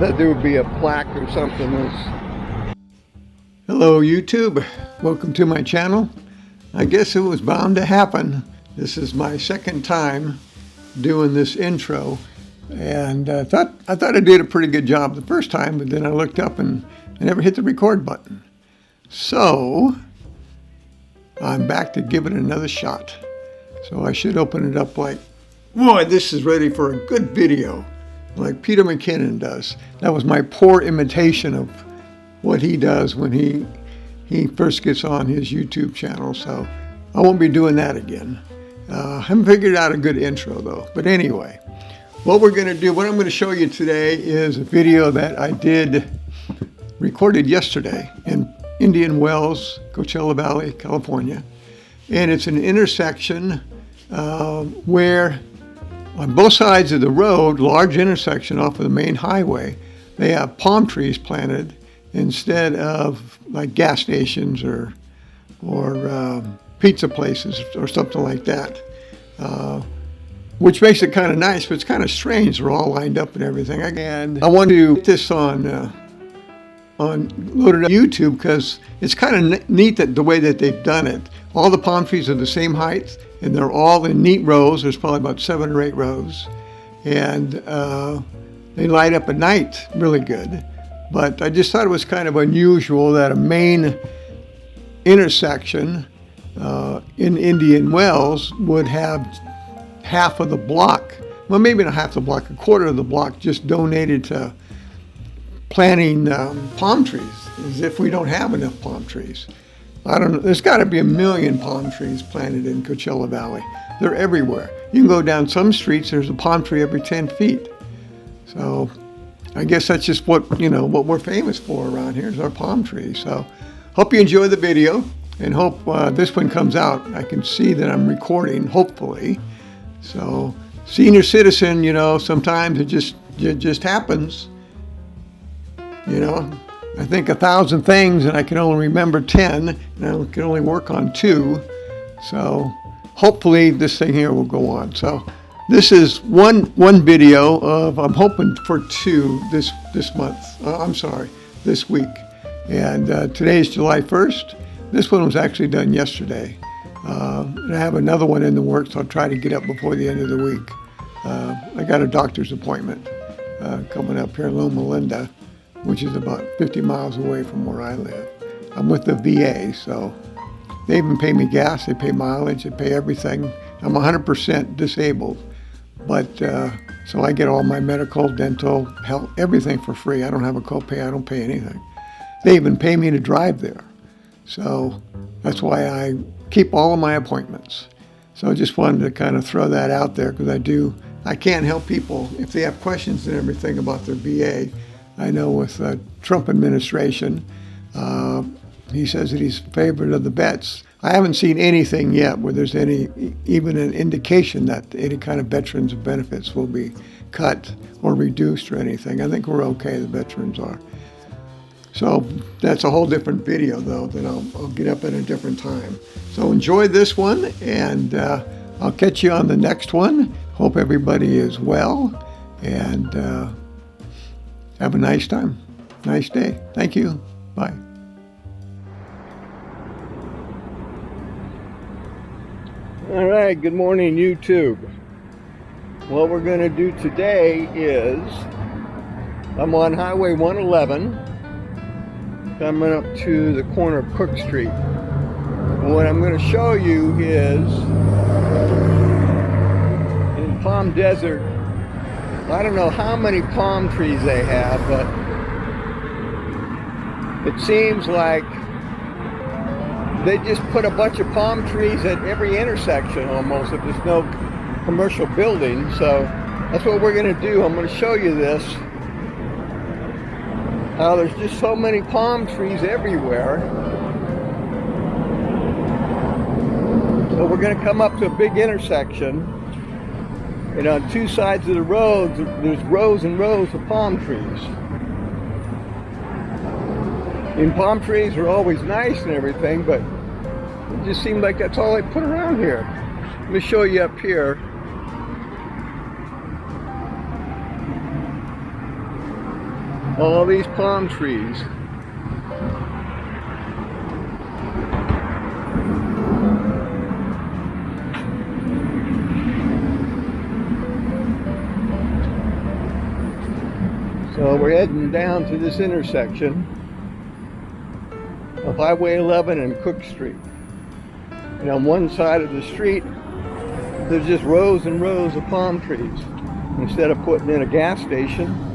that there would be a plaque or something. Hello YouTube, welcome to my channel. I guess it was bound to happen. This is my second time doing this intro, and I thought I did a pretty good job the first time, but then I looked up and I never hit the record button. So I'm back to give it another shot. So I should open it up like, boy, this is ready for a good video, like Peter McKinnon does. That was my poor imitation of what he does when he first gets on his YouTube channel. So I won't be doing that again. I haven't figured out a good intro though. But anyway, what I'm going to show you today is a video that I recorded yesterday in Indian Wells, Coachella Valley, California. And it's an intersection where on both sides of the road, large intersection off of the main highway, they have palm trees planted instead of like gas stations or pizza places or something like that, which makes it kind of nice, but it's kind of strange. They're all lined up and everything. And I want to get this loaded on YouTube because it's kind of neat that the way that they've done it. All the palm trees are the same height, and they're all in neat rows. There's probably about 7 or 8 rows, and they light up at night really good. But I just thought it was kind of unusual that a main intersection in Indian Wells would have half of the block, well, maybe not half the block, a quarter of the block just donated to planting palm trees, as if we don't have enough palm trees. I don't know, there's got to be 1 million palm trees planted in Coachella Valley. They're everywhere. You can go down some streets, there's a palm tree every 10 feet. So I guess that's just what we're famous for around here is our palm trees. So hope you enjoy the video, and hope this one comes out. I can see that I'm recording, hopefully. So senior citizen, sometimes it just happens. I think 1,000 things and I can only remember 10, and I can only work on 2. So hopefully this thing here will go on. So this is one video of, I'm hoping for 2 this month. This week. And today is July 1st. This one was actually done yesterday. And I have another one in the works. I'll try to get up before the end of the week. I got a doctor's appointment coming up here in Loma Linda, which is about 50 miles away from where I live. I'm with the VA, so they even pay me gas, they pay mileage, they pay everything. I'm 100% disabled, but so I get all my medical, dental, health, everything for free. I don't have a copay, I don't pay anything. They even pay me to drive there. So that's why I keep all of my appointments. So I just wanted to kind of throw that out there because I can't help people if they have questions and everything about their VA. I know with the Trump administration, he says that he's favorite of the vets. I haven't seen anything yet where there's even an indication that any kind of veterans benefits will be cut or reduced or anything. I think we're okay, the veterans are. So that's a whole different video though that I'll get up at a different time. So enjoy this one, and I'll catch you on the next one. Hope everybody is well, and have a nice time, nice day. Thank you. Bye. All right, good morning, YouTube. What we're going to do today is, I'm on Highway 111, coming up to the corner of Cook Street. What I'm going to show you is, in Palm Desert, I don't know how many palm trees they have, but it seems like they just put a bunch of palm trees at every intersection almost, if there's no commercial building. So that's what we're going to do. I'm going to show you this. How there's just so many palm trees everywhere. So we're going to come up to a big intersection. And on 2 sides of the road, there's rows and rows of palm trees. And palm trees are always nice and everything, but it just seemed like that's all they put around here. Let me show you up here. All these palm trees. So we're heading down to this intersection of Highway 11 and Cook Street. And on one side of the street, there's just rows and rows of palm trees. Instead of putting in a gas station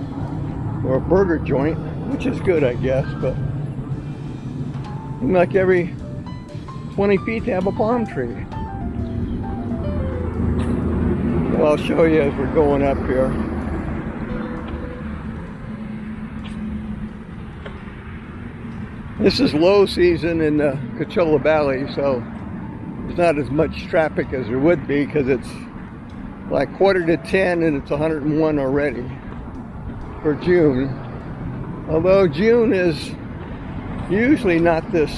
or a burger joint, which is good, I guess, but like every 20 feet to have a palm tree. Well, I'll show you as we're going up here. This is low season in the Coachella Valley, so there's not as much traffic as there would be because it's like 9:45 and it's 101 already for June. Although June is usually not this.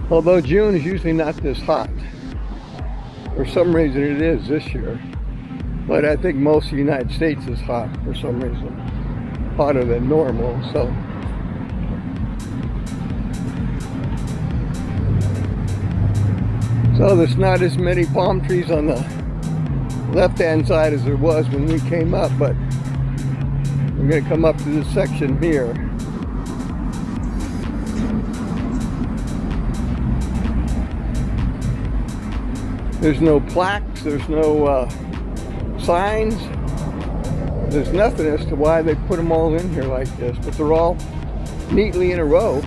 Although June is usually not this hot. For some reason it is this year. But I think most of the United States is hot for some reason. Hotter than normal, so. So there's not as many palm trees on the left-hand side as there was when we came up, but we're going to come up to this section here. There's no plaques, there's no signs. There's nothing as to why they put them all in here like this, but they're all neatly in a row.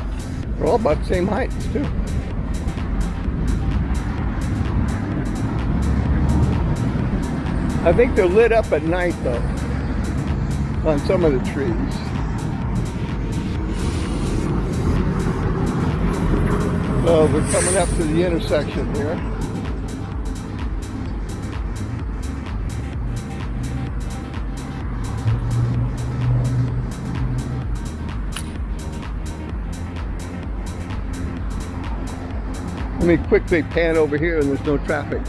They're all about the same height, too. I think they're lit up at night, though, on some of the trees. So we're coming up to the intersection here. Let me quickly pan over here and there's no traffic.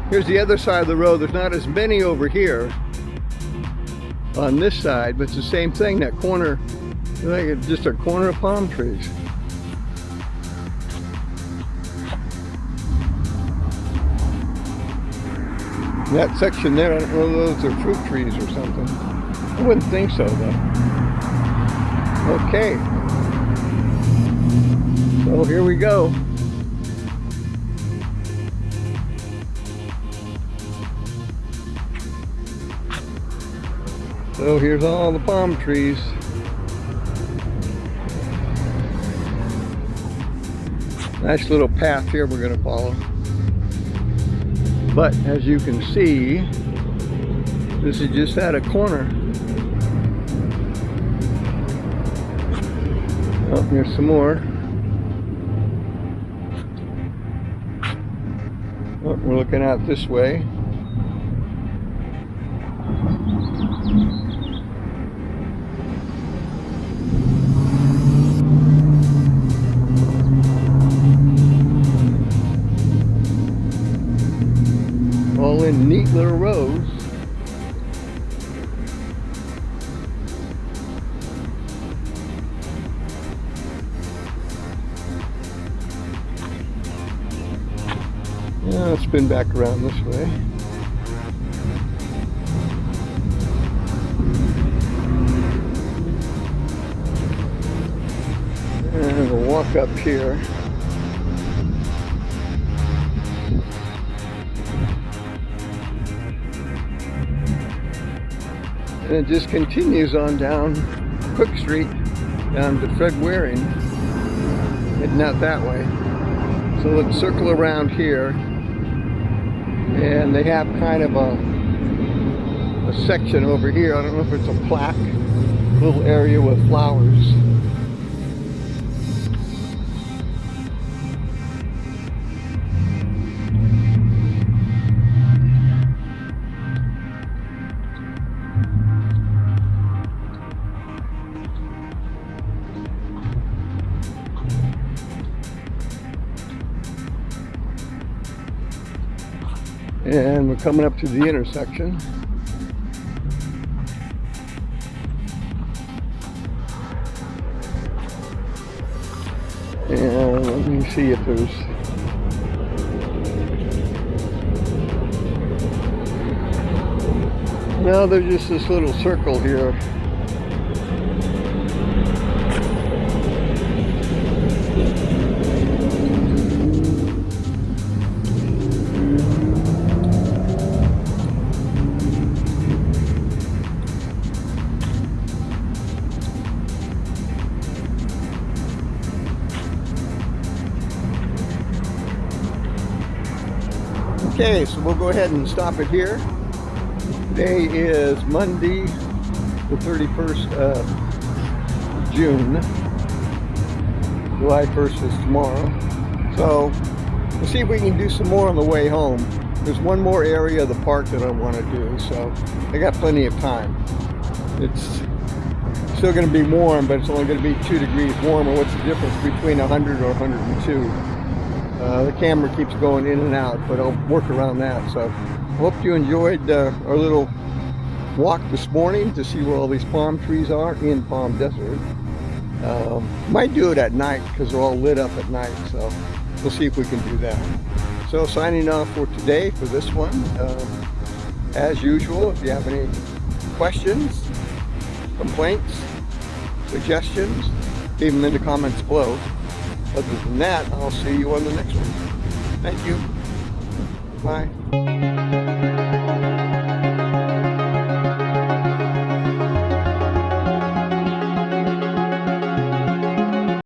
Here's the other side of the road. There's not as many over here on this side, but it's the same thing. That corner, like it's just a corner of palm trees. That section there, I don't know if those are fruit trees or something. I wouldn't think so, though. Okay. So here we go. So here's all the palm trees. Nice little path here we're going to follow. But as you can see, this is just at a corner. Oh, here's some more. Oh, we're looking out this way. All in neat little rows. Let's spin back around this way. And we'll walk up here. And it just continues on down Cook Street, down to Fred Waring, heading out that way. So let's circle around here. And they have kind of a section over here. I don't know if it's a plaque, little area with flowers. And we're coming up to the intersection. Let me see if there's... No, there's just this little circle here. Okay, so we'll go ahead and stop it here. Today is Monday, the 31st of June. July 1st is tomorrow. So we'll see if we can do some more on the way home. There's one more area of the park that I want to do, so I got plenty of time. It's still going to be warm, but it's only going to be 2 degrees warmer. What's the difference between 100 or 102? The camera keeps going in and out, but I'll work around that. So I hope you enjoyed our little walk this morning to see where all these palm trees are in Palm Desert. Might do it at night because they're all lit up at night, so we'll see if we can do that. So signing off for today for this one. As usual, if you have any questions, complaints, suggestions, leave them in the comments below. Other than that, I'll see you on the next one. Thank you. Bye.